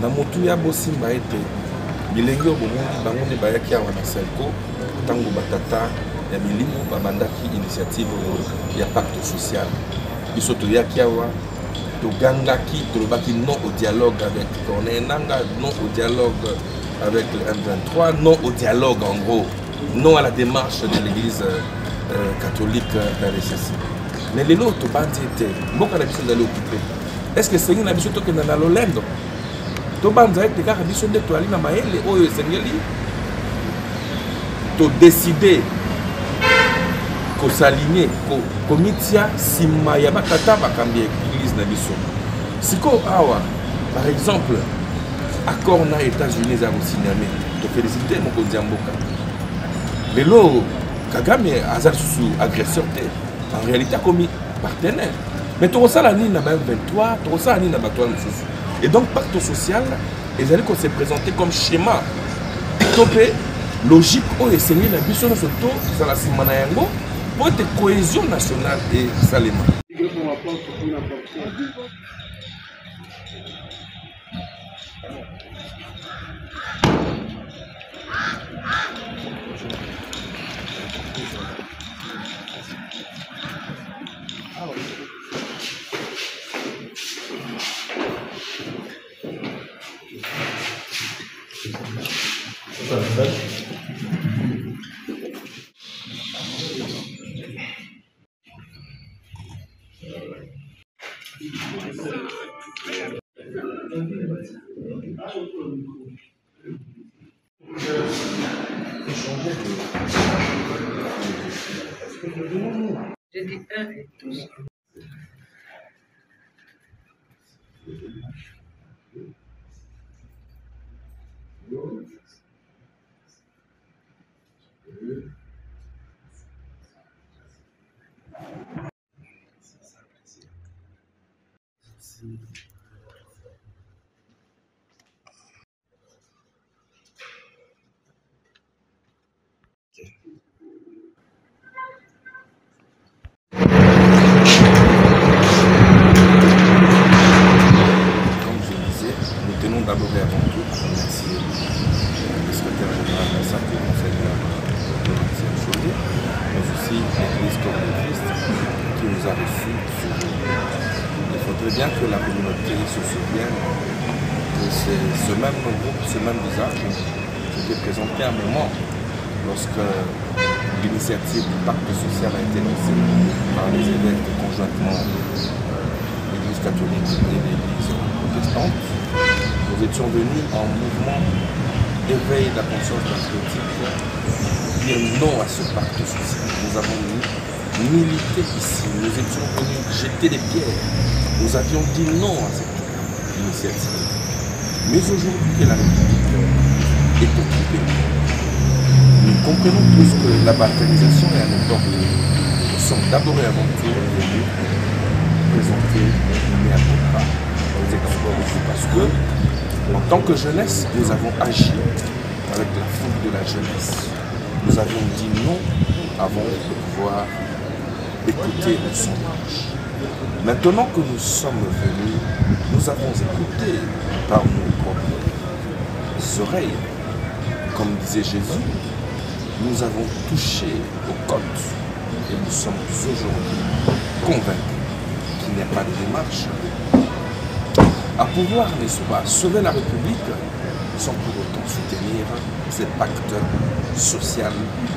Na motu ya bosimba ete bilenge obomondi bango nde bayaki awa na Selco ntango batata ya milimo babandaki initiative ya pacte social. Biso toyaki awa togangaki tolobaki non au dialogue avec Corneille Nangaa, non au dialogue avec le M23, non au dialogue en gros, non à la démarche de l'église catholique RSSI. Mais les lots tobandi ete mboka na biso d'aller occuper. Est-ce que c'est na biso tokenda na lolendo? Tobanza ete kaka biso nde toali na mayele oyo esengeli to décider ko s'aligner ko mitia sima ya batata bakambi église na biso. Siko awa par exemple accord na États-Unis za signalé to féliciter mokonzi mboka. Lelo Kagame azal sous agresseur te en réalité comme partenaire. Mais tout ça la ni na M23, tout ça ni na batwa mususu. Et donc pacte social, ils allaient se présenter comme schéma topé logique où essayer la vision de ce taux dans la simana yango pour être cohésion nationale et salima. J'ai dit un et tous. D'abord et avant tout, remercier le secrétaire général de la Santé, Monseigneur Chaudier, mais aussi l'Église comme le Christ qui nous a reçus ce jour. Il faudrait bien que la communauté se souvienne que c'est ce même groupe, ce même visage qui était présenté à un moment lorsque l'initiative du pacte social a été lancée par les évêques conjointement l'Église catholique et l'Église protestante. Nous étions venus en mouvement d'éveil de la conscience patriotique, dire non à ce pacte social. Nous avons milité ici, nous étions venus jeter des pierres, nous avions dit non à cette initiative. Mais aujourd'hui que la République est occupée, nous comprenons tous que la balkanisation est un effort. Nous sommes d'abord et avant tout venus présenter à contrat aux exports parce que en tant que jeunesse, nous avons agi avec la foule de la jeunesse. Nous avions dit non avant de pouvoir écouter le sondage. Maintenant que nous sommes venus, nous avons écouté par nos propres oreilles. Comme disait Jésus, nous avons touché aux côtes et nous sommes aujourd'hui convaincus qu'il n'y a pas de démarche à pouvoir, n'est-ce pas, sauver la République sans pour autant soutenir ces pactes sociaux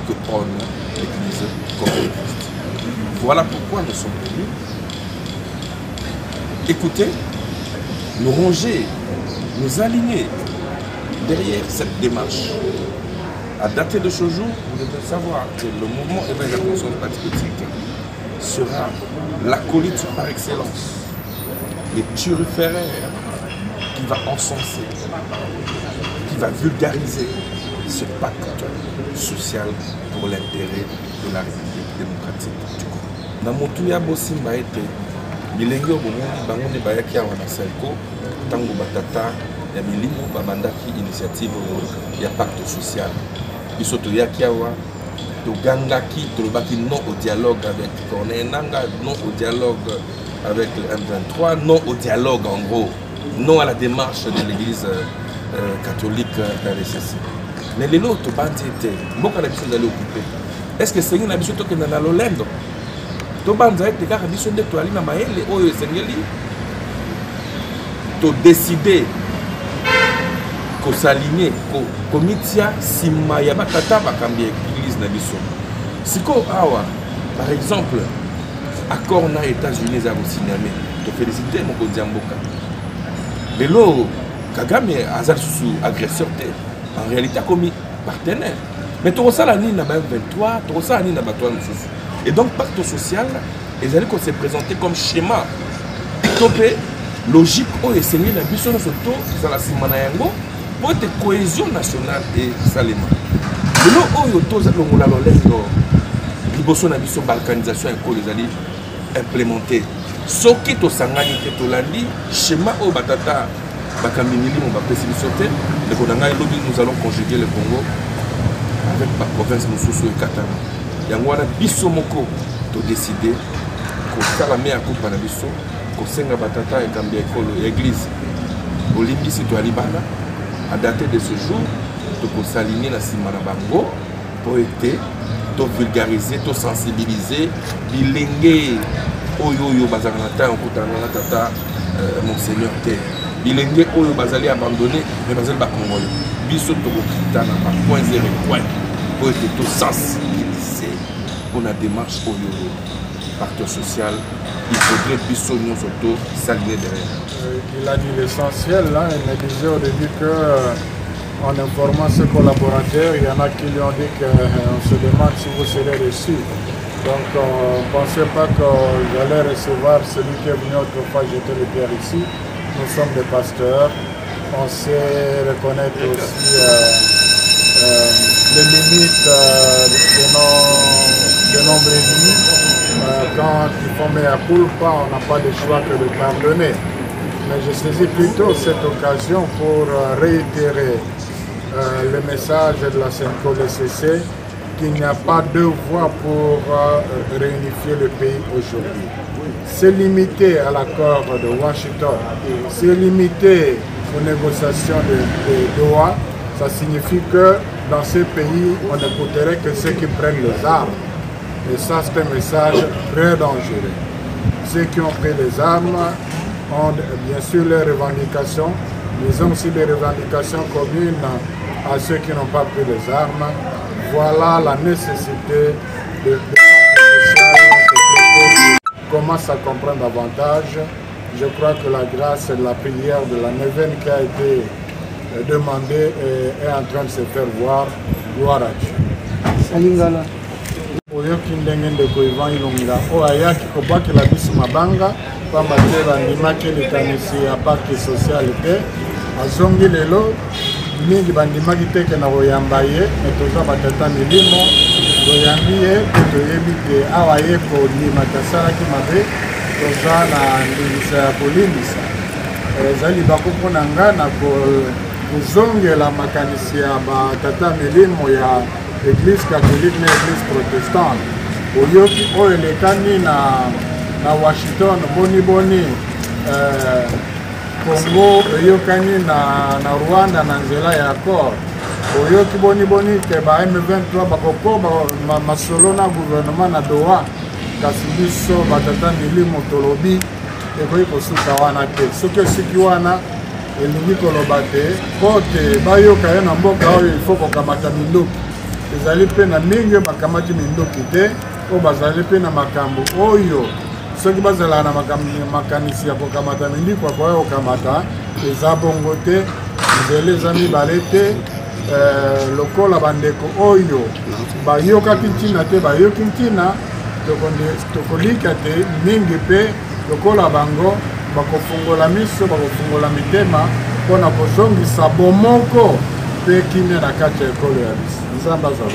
que prône l'Église communiste. Voilà pourquoi nous sommes venus écouter, nous ranger, nous aligner derrière cette démarche. À dater de ce jour, vous devez savoir que le mouvement éveil de la conscience patriotique sera l'acolyte par excellence. Les turiféraires qui va encenser, qui va vulgariser ce pacte social pour l'intérêt de la République démocratique du Congo. Na motu ya bosimba ete bilenge obomondi bango nde bayaki awa na Selco ntango batata ya milimo babandaki initiative ya pacte social. Biso toyaki awa togangaki tolobaki non au dialogue avec Corneille Nangaa, non au dialogue avec le M23, non au dialogue en gros, non à la démarche de l'église catholique RSC. Mais les autres bandites, beaucoup de choses d'aller occuper. Est-ce que c'est une habitude qui est dans l'Olendo? To banza ete kaka biso nde toali na mayele oyo esengeli to décider ko s'aligner ko mitia sima ya batata bakambi église na biso. Siko awa par exemple accord na États-Unis za signalé to féliciter mon kondiamboka. Lelo Kagame azal sous agresseur en réalité commis partenaire. Mais tu ressens la ligne dans 23, tu ressens la ligne dans 23. Et donc, pacte social, ils allaient se présenter comme schéma topé, logique, où ils s'ennuient la biso de soto, ça la simana yango, pour être cohésion nationale et salema. Mais là, où ils ont tous la lolendo, liboso na biso balkanisation et quoi ils allaient implémenter. Ce qui est au sangani, qui est au landi, schéma au batata, bakamini, on va précipiter, nous allons conjuguer le Congo avec la province Moussousou et Katana. Yangwana biso moko to décider ko sala meya coupe na biso ko senga batata et kambi ekolo église olimbi si to alibana à dater de ce jour to ko s'aligner na sima na bango pour être to vulgariser to sensibiliser bilenge oyo bazaka na ta okutana na tata monseigneur te bilenge oyo bazali abandonné mais bazali ba congolais biso to ko kitana ba point 0 point pour être to sensibiliser pour la démarche au pacte social, il faudrait bisogner surtout s'aligner derrière. Il a dit l'essentiel, hein. Il me disait au début qu'en informant ses collaborateurs, il y en a qui lui ont dit qu'on se demande si vous serez reçus. Donc on ne pensait pas que j'allais recevoir celui qui est venu autrefois jeter les pierres ici. Nous sommes des pasteurs, on sait reconnaître aussi les limites de nos brebis. Quand il faut mettre à culpa, on n'a pas le choix que de pardonner. Mais je saisis plutôt cette occasion pour réitérer le message de la CNCO-LCC qu'il n'y a pas deux voies pour réunifier le pays aujourd'hui. C'est limité à l'accord de Washington, c'est limité aux négociations de Doha. Ça signifie que dans ces pays, on n'écouterait que ceux qui prennent les armes. Et ça, c'est un message très dangereux. Ceux qui ont pris les armes ont bien sûr leurs revendications, mais ils ont aussi des revendications communes à ceux qui n'ont pas pris les armes. Voilà la nécessité de commence à comprendre davantage. Je crois que la grâce et la prière de la neuvaine qui a été demandée est en train de se faire voir. Gloire à Dieu. Salingala. Oyoki ndenge ndeko Ivan Ilonga oyo ayaki kobwakela biso mabanga pamba te bandimaki likanisi ya parke sociale te azongi lelo mingi bandimaki teke na koyamba ye me toza batata milimo toyambi ye mpe toyebi te awa ye kondima tasalaki mabe toza na ndingisa ya kolimbisa ezali bakompo na nga na kozongela makanisi ya batata milimo ya Église catholique na église protestante oyoki oyo elekani na Washington boni Congo eyokani na Rwanda na nzela ya accord oyoki boni ke ba M23 bakokoba masolo na gouvernement na Doha kasi biso batata milimo tolobi ekoki kosuka wana te soki esiki wana elingi koloba te po te bayoka ye na mboka oyo ifo kokamata mindoki ezali pe na mingi bakamati mindoki te o bazali pe na makambo oyo soki bazala na makanisi ya kokamata mindiko akoya kokamata eza bongo te nzela eza mibale te lokola bandeko oyo bayokaki ntina te bayoki ntina tokolika te mingi mpe lokola bango bakofungola miso bakofungola mitema mpona kozongisa bomoko mpe kimia na kati ya ekolo ya biso nzambe azala